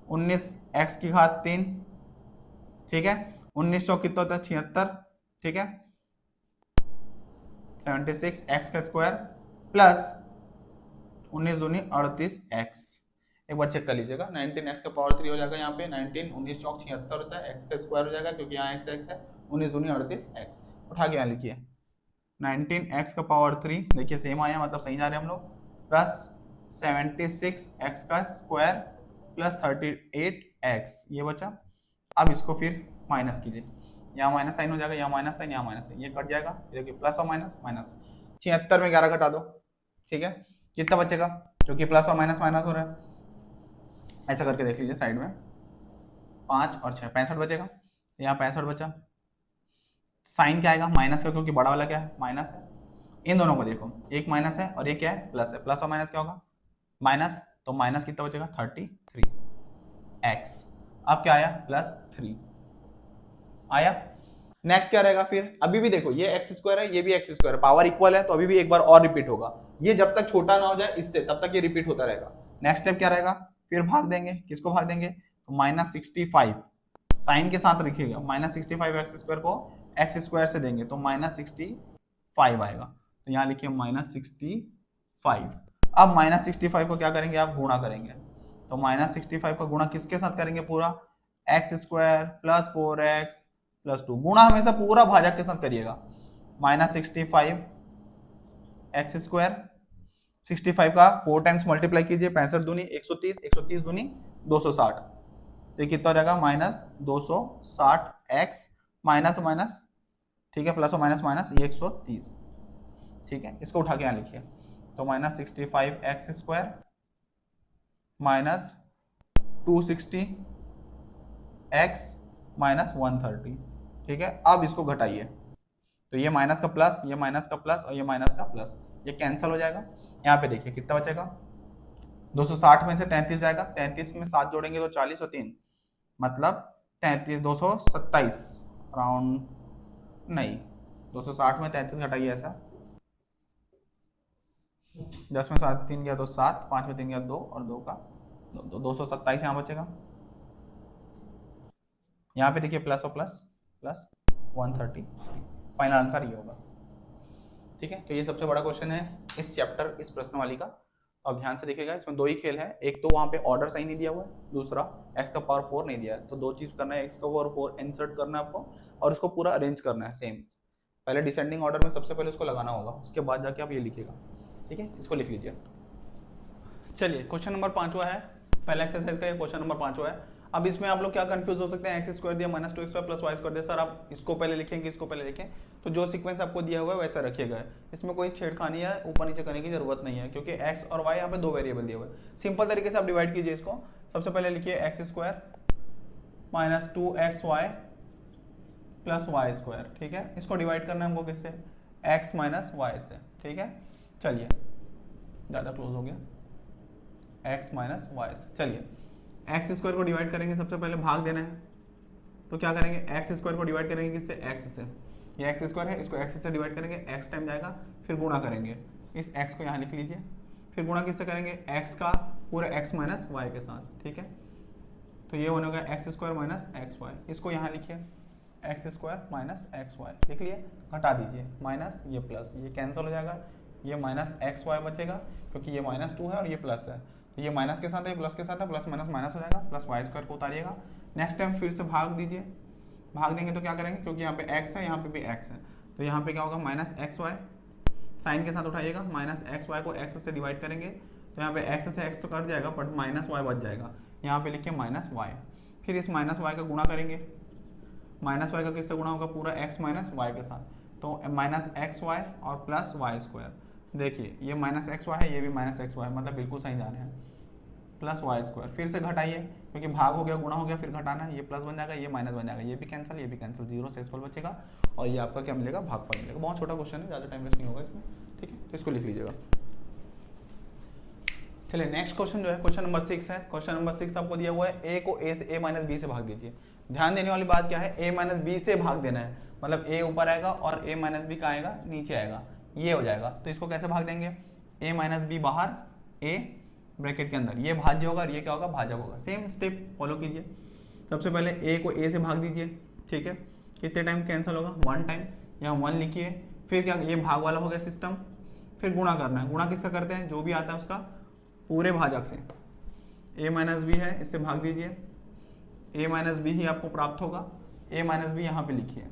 19x की घात 3, ठीक है, 19 चौक कितना होता है 76, ठीक है, 76 x का स्क्वायर प्लस 19 दूनी 38x। एक बार चेक कर लीजिएगा, 19x का पावर 3 हो जाएगा यहाँ पे, 19 19 चौक 76 होता है, x का स्क्वायर हो जाएगा क्योंकि यहाँ x है, 19 दूनी 38x। उठा के यहाँ लिखिए 19x का पावर 3, देखिए सेम आया, मतलब सही जा रहे हैं हम लोग, प्लस 76x का स्क्वायर प्लस 38x, ये बचा। अब इसको फिर माइनस कीजिए, यहाँ माइनस साइन हो जाएगा, यहाँ माइनस साइन, यहाँ माइनस साइन, ये कट जाएगा, देखिए प्लस और माइनस माइनस, 76 में 11 घटा दो। ठीक है, कितना बचेगा, क्योंकि प्लस और माइनस माइनस हो रहा है, ऐसा करके देख लीजिए साइड में, 5 और 6 65 बचेगा, यहाँ 65 बचा। साइन क्या आएगा, माइनस का, क्योंकि बड़ा वाला क्या है, माइनस है। इन दोनों को देखो, एक माइनस है और ये क्या है, प्लस है, प्लस और माइनस क्या होगा, माइनस, तो माइनस कितना बचेगा 33 एक्स। अब क्या आया, +3 आया। नेक्स्ट क्या रहेगा फिर, अभी भी देखो ये एक्स स्क्वायर है, ये भी एक्स स्क्वायर है, पावर इक्वल है, तो अभी भी एक बार और रिपीट होगा। ये जब तक छोटा ना हो जाए इससे, तब तक ये रिपीट होता रहेगा। नेक्स्ट स्टेप क्या रहेगा, फिर भाग देंगे, किसको भाग देंगे, तो -65 साइन के साथ लिखिएगा, -65 एक्स स्क्वायर को एक्स स्क्वायर से देंगे तो -65 आएगा, तो यहाँ लिखिए -65। अब -65 को क्या करेंगे आप, गुणा करेंगे, तो -65 का गुणा किसके साथ करेंगे, पूरा x square plus 4x plus 2, गुणा हमेशा पूरा भाजक के साथ करिएगा, -65 एक्स स्क्वायर, 65 का 4 टाइम्स मल्टीप्लाई कीजिए, 65 दूनी 130, 130 दूनी 260, तो ये कितना हो जाएगा, -260 एक्स, माइनस माइनस, ठीक है, प्लस और माइनस माइनस, ये 130, ठीक है, इसको उठा के यहाँ लिखिए, तो -65 एक्स स्क्वायर -260 एक्स -130, ठीक है। अब इसको घटाइए, तो ये माइनस का प्लस, ये माइनस का प्लस और ये माइनस का प्लस, ये कैंसिल हो जाएगा। यहाँ पे देखिए कितना बचेगा, 260 में से 33 जाएगा, 33 में 7 जोड़ेंगे तो 40 और 3 मतलब 33, 227 राउंड, नहीं 260 में 33 घटाइए ऐसा, 10 में 7 3 गया तो 7, 5 में 3 गया 2 और 2 का 227 यहाँ बचेगा। यहाँ पे देखिए प्लस और प्लस, प्लस 130, फाइनल आंसर ये होगा, ठीक है। तो ये सबसे बड़ा क्वेश्चन है इस चैप्टर, इस प्रश्न वाली का। अब ध्यान से देखिएगा, इसमें दो ही खेल है, एक तो वहाँ पे ऑर्डर सही नहीं दिया हुआ है, दूसरा x का पावर 4 नहीं दिया है, तो दो चीज करना है, x का पावर 4 इंसर्ट करना है आपको और उसको पूरा अरेंज करना है सेम। पहले डिसेंडिंग ऑर्डर में सबसे पहले उसको लगाना होगा, उसके बाद जाके आप ये लिखिएगा, ठीक है, इसको लिख लीजिए। चलिए क्वेश्चन नंबर 5वां है, पहला एक्सरसाइज का ये क्वेश्चन नंबर 5वां है। अब इसमें आप लोग क्या कंफ्यूज हो सकते हैं, एक्स स्क्वायर दिया -2x² प्लस वाई स्क्वायर दिया, सर आप इसको पहले लिखेंगे इसको पहले लिखें, तो जो सीक्वेंस आपको दिया हुआ है वैसा रखिएगा, इसमें कोई छेड़खानी या ऊपर नीचे करने की जरूरत नहीं है, क्योंकि एक्स और वाई यहाँ पे दो वेरिएबल दिए हुए हैं। सिंपल तरीके से आप डिवाइड कीजिए इसको, सबसे पहले लिखिए x square -2xy plus y square, ठीक है, इसको डिवाइड करना है हमको किससे, x माइनस वाई से, ठीक है। चलिए ज़्यादा क्लोज हो गया, x माइनस वाई से, चलिए एक्स स्क्वायर को डिवाइड करेंगे, सबसे पहले भाग देना है, तो क्या करेंगे, एक्स स्क्वायर को डिवाइड करेंगे किससे, एक्स से, ये एक्स स्क्वायर है, इसको एक्स से डिवाइड करेंगे, एक्स टाइम जाएगा, फिर गुणा करेंगे, इस एक्स को यहाँ लिख लीजिए, फिर गुणा किससे करेंगे, एक्स का पूरे एक्स माइनस वाई के साथ, ठीक है, तो ये बनेगा x square minus x y, इसको यहाँ लिखिए x square minus x y, लिख लिए, घटा दीजिए, माइनस ये प्लस, ये कैंसिल हो जाएगा, ये माइनस एक्स वाई बचेगा, क्योंकि ये -2 है और ये प्लस है, ये माइनस के साथ है, प्लस के साथ है, प्लस माइनस माइनस हो जाएगा, प्लस वाई स्क्वायर को उतारिएगा। नेक्स्ट टाइम फिर से भाग दीजिए, भाग देंगे तो क्या करेंगे, क्योंकि यहाँ पे x है, यहाँ पे भी x है, तो यहाँ पे क्या होगा -xy, साइन के साथ उठाइएगा, -xy को x से डिवाइड करेंगे, तो यहाँ पे x से x तो कट जाएगा, बट -y बच जाएगा, यहाँ पे लिखिए -y, फिर इस -y का गुणा करेंगे, -y का किससे गुणा होगा, पूरा x माइनस वाई के साथ, तो -xy और प्लस वाई स्क्वायर, देखिए ये -xy है, ये भी -xy, मतलब बिल्कुल सही जा रहे हैं, प्लस वाई स्क्वायर, फिर से घटाइए, क्योंकि भाग हो गया गुणा हो गया, फिर घटाना है, ये प्लस बन जाएगा, ये माइनस बन जाएगा, ये भी कैंसिल, ये भी कैंसिल, जीरो शेषफल बचेगा, और ये आपका क्या मिलेगा, भागफल मिलेगा। बहुत छोटा क्वेश्चन है, ज़्यादा टाइम वेस्ट नहीं होगा इसमें, ठीक है, तो इसको लिख लीजिएगा। चलिए नेक्स्ट क्वेश्चन जो है क्वेश्चन नंबर 6 है। क्वेश्चन नंबर 6 आपको दिया हुआ है, ए को ए से a माइनस बी से भाग दीजिए। ध्यान देने वाली बात क्या है, a माइनस बी से भाग देना है, मतलब a ऊपर आएगा और a माइनस बी का आएगा नीचे आएगा, ये हो जाएगा, तो इसको कैसे भाग देंगे, a माइनस बी बाहर, a ब्रैकेट के अंदर, ये भाज्य होगा और ये क्या होगा, भाजक होगा। सेम स्टेप फॉलो कीजिए, सबसे पहले a को a से भाग दीजिए, ठीक है, कितने टाइम कैंसिल होगा, 1 टाइम, यहाँ 1 लिखिए, फिर क्या, ये भाग वाला हो गया सिस्टम, फिर गुणा करना है, गुणा किससे करते हैं, जो भी आता है उसका पूरे भाजक से, a माइनस बी है, इससे भाग दीजिए, a माइनस बी ही आपको प्राप्त होगा, a माइनस बी यहाँ पे लिखिए,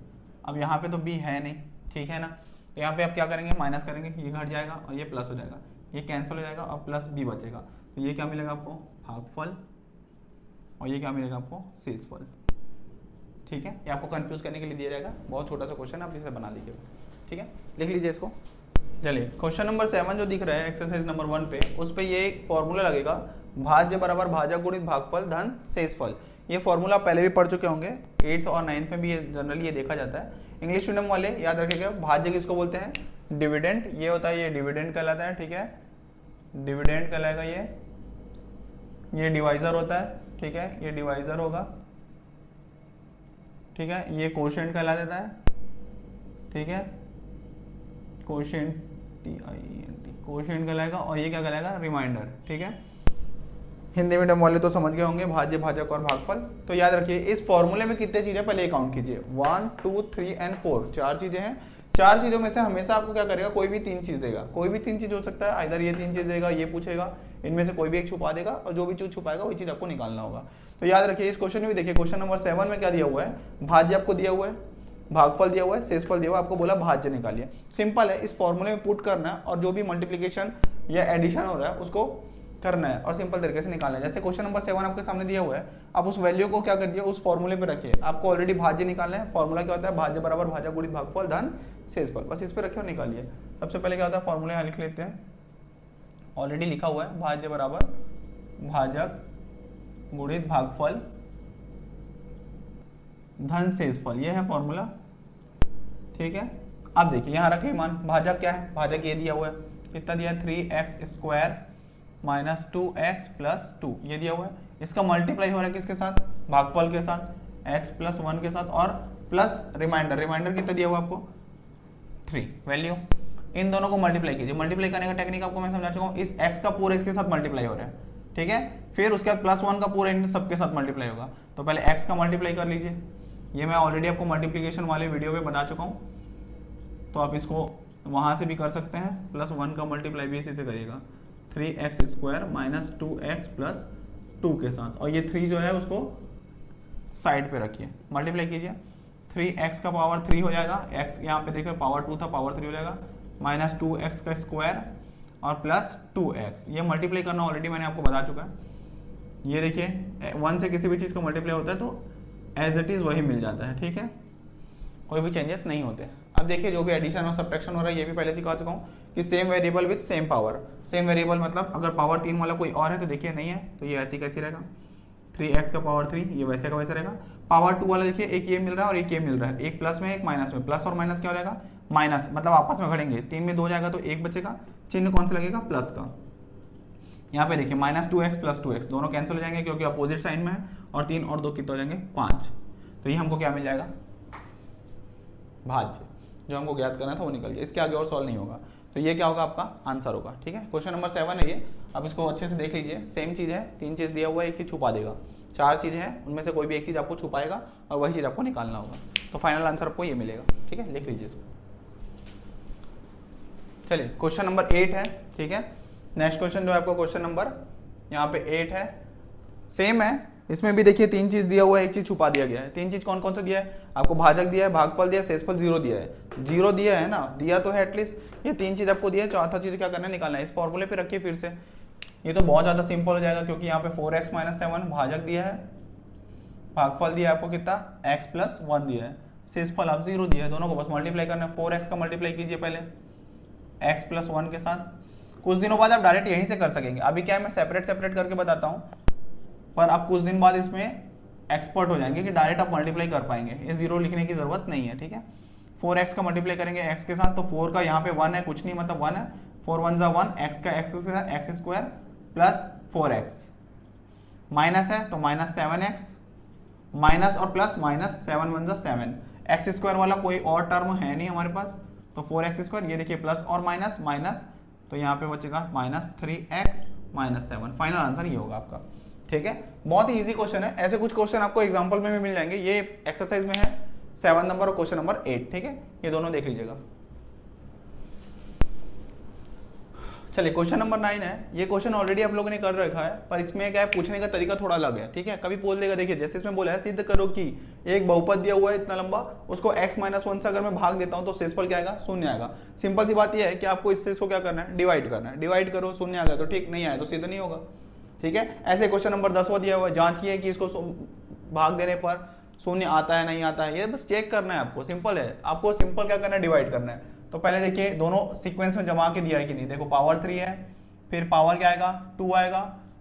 अब यहाँ पे तो b है नहीं, ठीक है ना, तो यहाँ पे आप क्या करेंगे, माइनस करेंगे, ये घट जाएगा और ये प्लस हो जाएगा, ये कैंसिल हो जाएगा और प्लस b बचेगा, तो ये क्या मिलेगा आपको, भागफल, और ये क्या मिलेगा आपको, शेषफल, ठीक है। ये आपको कंफ्यूज करने के लिए दिया जाएगा, बहुत छोटा सा क्वेश्चन है, आप इसे बना लीजिएगा, ठीक है, लिख लीजिए इसको, चलिए क्वेश्चन नंबर 7 जो दिख रहा है एक्सरसाइज नंबर 1 पे, उस पे ये एक फॉर्मूला लगेगा, भाज्य बराबर भाजक गुणित भागफल धन शेषफल। ये फॉर्मूला पहले भी पढ़ चुके होंगे, 8th और 9th में भी ये जनरली ये देखा जाता है। इंग्लिश मीडियम वाले याद रखिएगा, भाज्य किसको बोलते हैं, डिविडेंड, ये होता है, ये डिविडेंड कहलाता है, ठीक है, डिविडेंड कहलाएगा ये डिवाइजर होता है, ठीक है, ये डिवाइजर होगा, ठीक है, ये कोशेंट कहला देता है, ठीक है, कोशेंट, कोशेंट कहलाएगा, और ये क्या कहलाएगा, रिमाइंडर, ठीक है। हिंदी मीडियम वाले तो समझ गए होंगे भाज्य, भाजक और भागफल। तो याद रखिए इस फॉर्मूले में कितने चीजें पहले काउंट कीजिए, 1 2 3 एंड 4, 4 चीजें हैं। 4 चीजों में से हमेशा आपको क्या करेगा, कोई भी 3 चीज देगा, कोई भी 3 चीज हो सकता है, इधर ये 3 चीज देगा, ये पूछेगा, इनमें से कोई भी एक छुपा देगा, और जो भी चीज छुपाएगा वही चीज आपको निकालना होगा। तो याद रखिए इस क्वेश्चन में भी देखिए, क्वेश्चन नंबर 7 में क्या दिया हुआ है, भाज्य आपको दिया हुआ है, भागफल दिया हुआ है, शेषफल दिया हुआ है, आपको बोला भाज्य निकालिए। सिंपल है, इस फॉर्मूले में पुट करना है और जो भी मल्टीप्लिकेशन या एडिशन हो रहा है उसको करना है और सिंपल तरीके से निकालना है। जैसे क्वेश्चन नंबर 7 आपके सामने दिया हुआ है, आप उस वैल्यू को क्या करिए, उस फॉर्मूले पे रखिए। आपको ऑलरेडी भाज्य निकालना है, फॉर्मूला क्या होता है, भाज्य बराबर भाजक गुणित भागफल धन शेषफल, बस इस पे रखिए और निकालिए। सबसे पहले क्या होता है, फॉर्मूला यहाँ लिख लेते हैं, ऑलरेडी लिखा हुआ है, भाज्य बराबर भाजक गुणित भागफल धन शेषफल, ये है फॉर्मूला, ठीक है। अब देखिए यहाँ रखिए मान, भाजक क्या है, भाजक ये दिया हुआ है, कितना दिया है, 3x square minus 2x plus 2, ये दिया हुआ है। इसका मल्टीप्लाई हो रहा है किसके साथ, भागफल के साथ, x प्लस 1 के साथ, और प्लस रिमाइंडर, रिमाइंडर कितना दिया हुआ आपको, 3 वैल्यू। इन दोनों को मल्टीप्लाई कीजिए। मल्टीप्लाई करने का टेक्निक आपको मैं समझा चुका हूँ, इस x का पूरा इसके साथ मल्टीप्लाई हो रहा है, ठीक है। फिर उसके बाद प्लस 1 का पूरा इन सबके साथ मल्टीप्लाई होगा। तो पहले x का मल्टीप्लाई कर लीजिए, ये मैं ऑलरेडी आपको मल्टीप्लीकेशन वाले वीडियो में बता चुका हूँ, तो आप इसको वहाँ से भी कर सकते हैं। प्लस 1 का मल्टीप्लाई भी इसी से करिएगा, 3x square minus 2x plus 2 के साथ, और ये 3 जो है उसको साइड पे रखिए, मल्टीप्लाई कीजिए। 3x का पावर 3 हो जाएगा, x यहाँ पे देखो पावर 2 था, पावर 3 हो जाएगा, माइनस 2x का स्क्वायर और प्लस 2x, ये मल्टीप्लाई करना ऑलरेडी मैंने आपको बता चुका है। ये देखिए 1 से किसी भी चीज़ का मल्टीप्लाई होता है तो एज इट इज़ वही मिल जाता है, ठीक है, कोई भी चेंजेस नहीं होते। अब देखिए जो भी एडिशन और सब्ट्रैक्शन हो रहा है, ये भी पहले सिखा चुका हूँ कि same variable with same power. Same variable मतलब अगर पावर 3 वाला कोई और है तो देखिए नहीं है, तो ये ऐसी कैसी रहेगा, 3x का पावर 3, ये वैसे का वैसे रहेगा। पावर 2 वाला देखिए, एक ये मिल रहा है और एक ये मिल रहा है, एक प्लस में एक माइनस में, प्लस और माइनस क्या हो जाएगा, माइनस, मतलब आपस में घड़ेंगे, 3 में 2 जाएगा तो 1 बचेगा, चिन्ह कौन सा लगेगा, प्लस का। यहाँ पे देखिए माइनस 2x प्लस 2x दोनों कैंसिल हो जाएंगे क्योंकि अपोजिट साइन में है, और 3 और 2 कितने हो जाएंगे, 5। तो ये हमको क्या मिल जाएगा, भाज्य, जो हमको ज्ञात करना था वो निकल गया, इसके आगे और सॉल्व नहीं होगा। तो ये क्या होगा, आपका आंसर होगा, ठीक है। क्वेश्चन नंबर 7 है ये, अब इसको अच्छे से देख लीजिए, सेम चीज़ है, 3 चीज़ दिया हुआ है, एक चीज़ छुपा देगा, 4 चीज़ें हैं, उनमें से कोई भी एक चीज़ आपको छुपाएगा और वही चीज़ आपको निकालना होगा। तो फाइनल आंसर आपको ये मिलेगा, ठीक है, लिख लीजिए इसको। चलिए क्वेश्चन नंबर 8 है, ठीक है। नेक्स्ट क्वेश्चन जो है आपको क्वेश्चन नंबर यहाँ पे 8 है, सेम है, इसमें भी देखिए 3 चीज दिया हुआ है, एक चीज छुपा दिया गया है। 3 चीज कौन कौन सा दिया है, आपको भाजक दिया है, भागफल दिया है, शेषफल 0 दिया है। 0 दिया है ना, दिया तो है एटलीस्ट, ये 3 चीज आपको दिया है, चौथा चीज क्या करना है, निकालना है। इस फॉर्मूले पे रखिए फिर से, ये तो बहुत ज्यादा सिंपल हो जाएगा क्योंकि यहाँ पे 4x माइनस 7 भाजक दिया है, भागफल दिया है आपको कितना, x प्लस 1 दिया है, शेषफल आप 0 दिया है, दोनों को बस मल्टीप्लाई करना है। 4x का मल्टीप्लाई कीजिए पहले x प्लस 1 के साथ, कुछ दिनों बाद आप डायरेक्ट यहीं से कर सकेंगे। अभी क्या है, मैं सेपरेट करके बताता हूँ, पर आप कुछ दिन बाद इसमें एक्सपर्ट हो जाएंगे कि डायरेक्ट आप मल्टीप्लाई कर पाएंगे, ये 0 लिखने की जरूरत नहीं है, ठीक है। 4x का मल्टीप्लाई करेंगे x के साथ, तो 4 का यहाँ पे 1 है, कुछ नहीं मतलब 1 है, 4 1 जा 1, x का x के साथ x square plus 4x, minus है तो माइनस 7x, माइनस और प्लस माइनस 7 1 जा 7, x स्क्वायर वाला कोई और टर्म है नहीं हमारे पास, तो 4x स्क्वायर, ये देखिए प्लस और माइनस माइनस, तो यहाँ पे बचेगा minus 3x minus 7। Final answer ये होगा आपका, ठीक है। बहुत ही इजी क्वेश्चन है, ऐसे कुछ क्वेश्चन आपको एग्जांपल में भी मिल जाएंगे। ये एक्सरसाइज में है 7 नंबर और क्वेश्चन नंबर 8, ठीक है, ये दोनों देख लीजिएगा। चलिए क्वेश्चन नंबर 9 है, ये क्वेश्चन ऑलरेडी आप लोगों ने कर रखा है, पर इसमें क्या है, पूछने का तरीका थोड़ा अलग है, ठीक है। कभी बोल देगा, देखिए जैसे इसमें बोला है, सिद्ध करो कि एक बहुपद दिया हुआ है इतना लंबा, उसको x माइनस 1 से अगर मैं भाग देता हूं तो शेषफल क्या आएगा, शून्य आएगा। सिंपल सी बात यह है कि आपको इससे इसको क्या करना है, डिवाइड करना है। डिवाइड करो, शून्य आ गया तो ठीक, नहीं आया तो सिद्ध नहीं होगा, ठीक है। ऐसे क्वेश्चन नंबर 10वां दिया हुआ है, जांचिए कि इसको भाग देने पर शून्य आता है नहीं आता है, ये बस चेक करना है आपको, सिंपल है। आपको सिंपल क्या करना है, डिवाइड करना है। तो पहले देखिए दोनों सीक्वेंस में जमा के दिया है कि नहीं, देखो पावर 3 है, फिर पावर क्या आएगा 2 आएगा,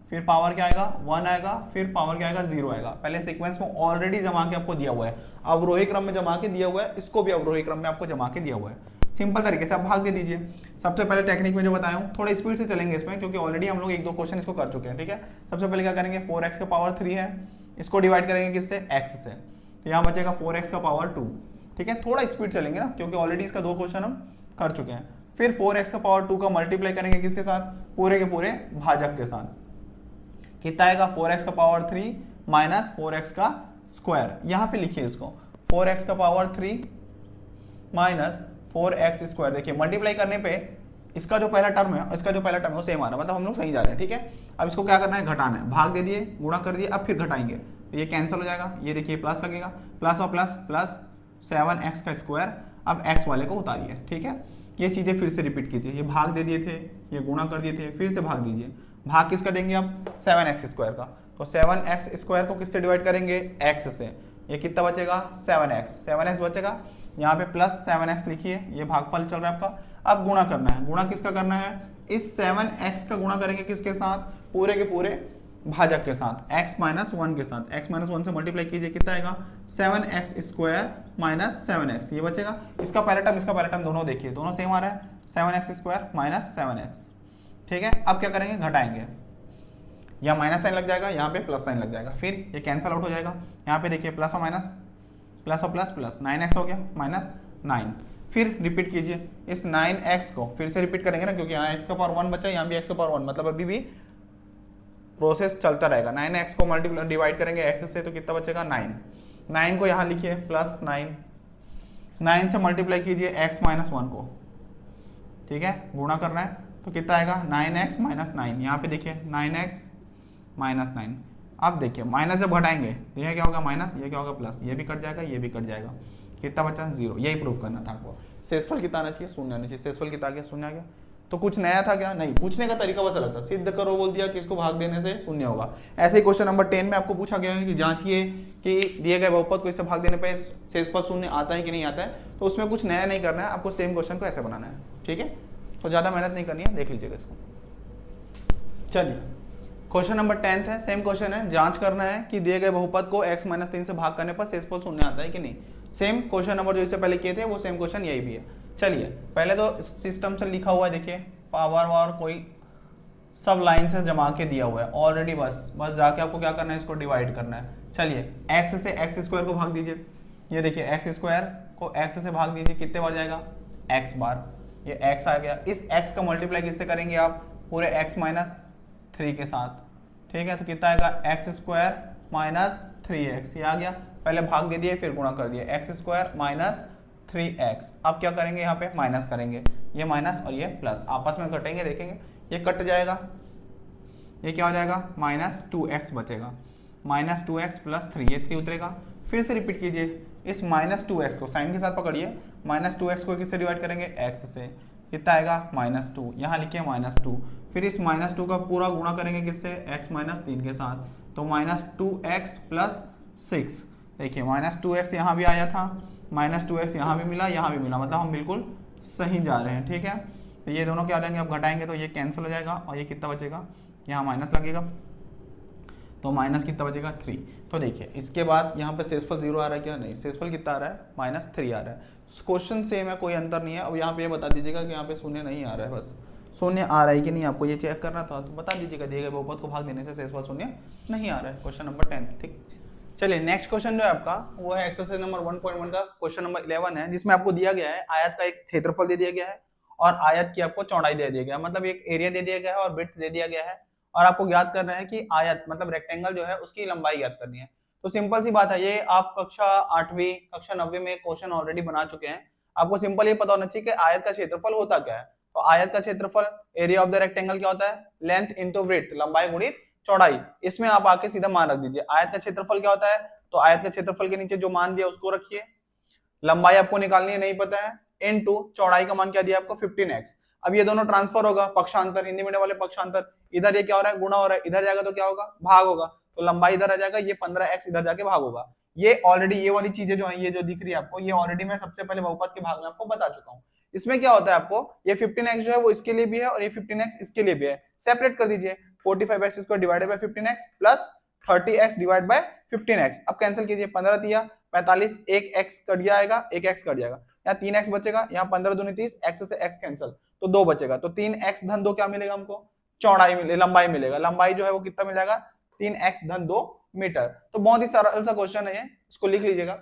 फिर पावर क्या आएगा 1 आएगा, फिर पावर क्या आएगा 0 आएगा। पहले सीक्वेंस में ऑलरेडी जमा के आपको दिया हुआ है, अवरोही क्रम में जमा के दिया हुआ है, इसको भी अवरोही क्रम में आपको जमा के दिया हुआ है। सिंपल तरीके से आप भाग दे दीजिए। सबसे पहले टेक्निक में जो बताया हूँ थोड़ा स्पीड से चलेंगे इसमें, क्योंकि ऑलरेडी हम लोग एक दो क्वेश्चन इसको कर चुके हैं, ठीक है। सबसे पहले क्या करेंगे, 4x का पावर 3 है, इसको डिवाइड करेंगे किससे, x से, तो यहाँ बचेगा 4x का पावर 2, ठीक है। थोड़ा स्पीड चलेंगे ना, क्योंकि ऑलरेडी इसका दो क्वेश्चन हम कर चुके हैं। फिर 4x का पावर 2 का मल्टीप्लाई करेंगे किसके साथ, पूरे के पूरे भाजक के साथ, कितना आएगा 4x का पावर 3 माइनस 4x का स्क्वायर। यहां पे लिखिए इसको, 4x का पावर 3 माइनस 4x स्क्वायर। देखिए मल्टीप्लाई करने पे इसका जो पहला टर्म है, इसका जो पहला टर्म है वो सेम आ रहा है, मतलब हम लोग सही जा रहे हैं, ठीक है। अब इसको क्या करना है, घटाना है, भाग दे दिए, गुणा कर दिए, अब फिर घटाएंगे तो ये कैंसिल हो जाएगा, ये देखिए प्लस लगेगा, प्लस और प्लस प्लस 7x का स्क्वायर। अब x वाले को उतारिए, ठीक है। ये चीजें फिर से रिपीट कीजिए, ये भाग दे दिए थे, ये गुणा कर दिए थे, फिर से भाग दीजिए। भाग किसका देंगे आप, 7x स्क्वायर का, तो 7x स्क्वायर को किससे डिवाइड करेंगे, x से, ये कितना बचेगा 7x बचेगा, यहाँ पे प्लस 7x लिखिए, ये भागफल चल रहा है आपका। अब गुणा करना है, गुणा किसका करना है, इस 7x का गुणा करेंगे किसके साथ, पूरे के पूरे भाजक के साथ, x माइनस 1 के साथ, x माइनस 1 से मल्टीप्लाई कीजिए, कितना आएगा 7x स्क्वायर माइनस 7x, ये बचेगा। इसका पहला टर्म दोनों देखिए, दोनों सेम आ रहा है, 7x स्क्वायर माइनस 7x, ठीक है। अब क्या करेंगे, घटाएंगे, यहाँ माइनस साइन लग जाएगा, यहाँ पे प्लस साइन लग जाएगा, फिर ये कैंसिल आउट हो जाएगा। यहाँ पे देखिए प्लस और माइनस, प्लस और प्लस प्लस, 9x हो गया माइनस 9। फिर रिपीट कीजिए इस 9x को, फिर से रिपीट करेंगे ना, क्योंकि यहाँ x का पावर 1 बचा, यहाँ भी x का पावर 1, मतलब अभी भी प्रोसेस चलता रहेगा। 9x को मल्टीप्लाई डिवाइड करेंगे x से, तो कितना बचेगा 9 को यहाँ लिखिए प्लस 9 से मल्टीप्लाई कीजिए x माइनस 1 को, ठीक है, गुणा करना है, तो कितना आएगा 9x माइनस 9। यहाँ पे देखिए 9x माइनस 9। अब देखिए माइनस जब घटाएंगे तो यह क्या होगा माइनस, ये क्या होगा प्लस, ये भी कट जाएगा, ये भी कट जाएगा, कितना बचा 0। यही प्रूफ करना था आपको। शेषफल कितना आना चाहिए, शून्य आना चाहिए। शेषफल कितना आ गया, शून्य आ गया। तो कुछ नया था क्या, नहीं, पूछने का तरीका बस अलग था। सिद्ध करो बोल दिया कि इसको भाग देने से शून्य होगा। ऐसे ही क्वेश्चन नंबर 10 में आपको पूछा गया है कि जांचिए कि दिए गए बहुपद को इससे भाग देने पर शेषफल शून्य आता है कि नहीं आता है। तो उसमें कुछ नया नहीं करना है, आपको सेम क्वेश्चन को ऐसे बनाना है, ठीक है। तो ज्यादा मेहनत नहीं करनी है, देख लीजिएगा इसको। चलिए क्वेश्चन नंबर 10 है, सेम क्वेश्चन है, जांच करना है कि दिए गए बहुपद को x माइनस 3 से भाग करने पर शेषफल शून्य आता है कि नहीं। सेम क्वेश्चन नंबर जो इससे पहले किए थे वो सेम क्वेश्चन यही भी है। चलिए पहले तो सिस्टम से लिखा हुआ है, देखिए पावर और कोई सब लाइन से जमा के दिया हुआ है ऑलरेडी, बस जाके आपको क्या करना है, इसको डिवाइड करना है। चलिए x से x स्क्वायर को भाग दीजिए, ये देखिए x स्क्वायर को x से भाग दीजिए, कितने बार जाएगा x बार, ये x आ गया। इस x का मल्टीप्लाई किससे करेंगे आप, पूरे x माइनस 3 के साथ, ठीक है। तो कितना आएगा x स्क्वायर माइनस 3x, ये आ गया। पहले भाग दे दिए फिर गुणा कर दिए, x स्क्वायर माइनस 3x। अब क्या करेंगे, यहाँ पे माइनस करेंगे, ये माइनस और ये प्लस आपस में घटेंगे, देखेंगे ये कट जाएगा, ये क्या हो जाएगा माइनस 2x बचेगा, माइनस 2x प्लस 3, ये 3 उतरेगा। फिर से रिपीट कीजिए, इस माइनस 2x को साइन के साथ पकड़िए, माइनस 2x को किससे डिवाइड करेंगे, x से, कितना आएगा -2, यहाँ लिखिए -2। फिर इस -2 का पूरा गुणा करेंगे किससे, x माइनस 3 के साथ, तो -2x प्लस 6। देखिए -2x यहाँ भी आया था, -2x यहाँ भी मिला, यहाँ भी मिला, मतलब हम बिल्कुल सही जा रहे हैं, ठीक है। तो ये दोनों क्या हो जाएंगे, अब घटाएंगे तो ये कैंसिल हो जाएगा और ये कितना बचेगा, यहाँ माइनस लगेगा, तो माइनस कितना बचेगा 3। तो देखिए इसके बाद यहाँ पे शेषफल 0 आ रहा है क्या, नहीं, शेषफल कितना आ रहा है -3 आ रहा है। क्वेश्चन सेम है, कोई अंतर नहीं है। अब यहाँ पे ये बता दीजिएगा कि यहाँ पे शून्य नहीं आ रहा है, बस शून्य आ रहा है कि नहीं आपको ये चेक करना था, तो बता दीजिएगा दिए गए बहुपद को भाग देने से शेषफल शून्य नहीं आ रहा है। क्वेश्चन नंबर 10, ठीक। चलिए नेक्स्ट क्वेश्चन जो है आपका वो है एक्सरसाइज नंबर 1.1 का क्वेश्चन नंबर 11 है, जिसमें आपको दिया गया है आयत का एक क्षेत्रफल दे दिया गया है और आयत की आपको चौड़ाई दे दिया गया है, मतलब एक एरिया दे दिया गया है और विड्थ दे दिया गया है, और आपको ज्ञात करना है कि आयत मतलब रेक्टेंगल जो है उसकी लंबाई ज्ञात करनी है। तो सिंपल सी बात है, ये आप कक्षा 8वीं कक्षा 9वीं में क्वेश्चन ऑलरेडी बना चुके हैं। आपको सिंपल ये पता होना चाहिए कि आयत का क्षेत्रफल होता क्या है। तो आयत का क्षेत्रफल एरिया ऑफ द रेक्टेंगल क्या होता है, लेंथ इंटू विड्थ, लंबाई गुणित चौड़ाई। इसमें आप आके सीधा मान रख दीजिए। आयत का क्षेत्रफल क्या होता है, तो आयत का क्षेत्रफल के नीचे जो मान दिया उसको रखिए, लंबाई आपको निकालनी है, नहीं पता है, इनटू चौड़ाई का मान क्या दिया आपको 15x। अब ये दोनों ट्रांसफर होगा, पक्षांतर, हिंदी मीडियम वाले पक्षांतर, इधर ये क्या हो रहा है गुणा हो रहा है, इधर जाएगा तो क्या होगा भाग होगा, तो लंबाई इधर आ जाएगा, ये 15x इधर जाके भाग होगा। ये ऑलरेडी ये वाली चीजें जो है, ये जो दिख रही है आपको, ये ऑलरेडी मैं सबसे पहले बहुपद के भाग में आपको बता चुका हूँ। इसमें क्या होता है आपको, ये 15x जो है वो इसके लिए भी है और ये 15x इसके लिए भी है, सेपरेट कर दीजिए। 45x square divided by 15x plus 30x divide by 15x। अब कैंसिल कीजिए, 15 दिया 45, एक x कट जाएगा, एक x कट जाएगा, यहाँ 3x बचेगा, यहाँ 15 दूनी 30, x से x कैंसिल, तो 2 बचेगा। तो 3x धन 2 क्या मिलेगा हमको, चौड़ाई मिले, लंबाई मिलेगा। लंबाई जो है वो कितना मिल जाएगा, 3x धन 2 मीटर। तो बहुत ही सरल सा क्वेश्चन है ये, इसको लिख लीजिएगा।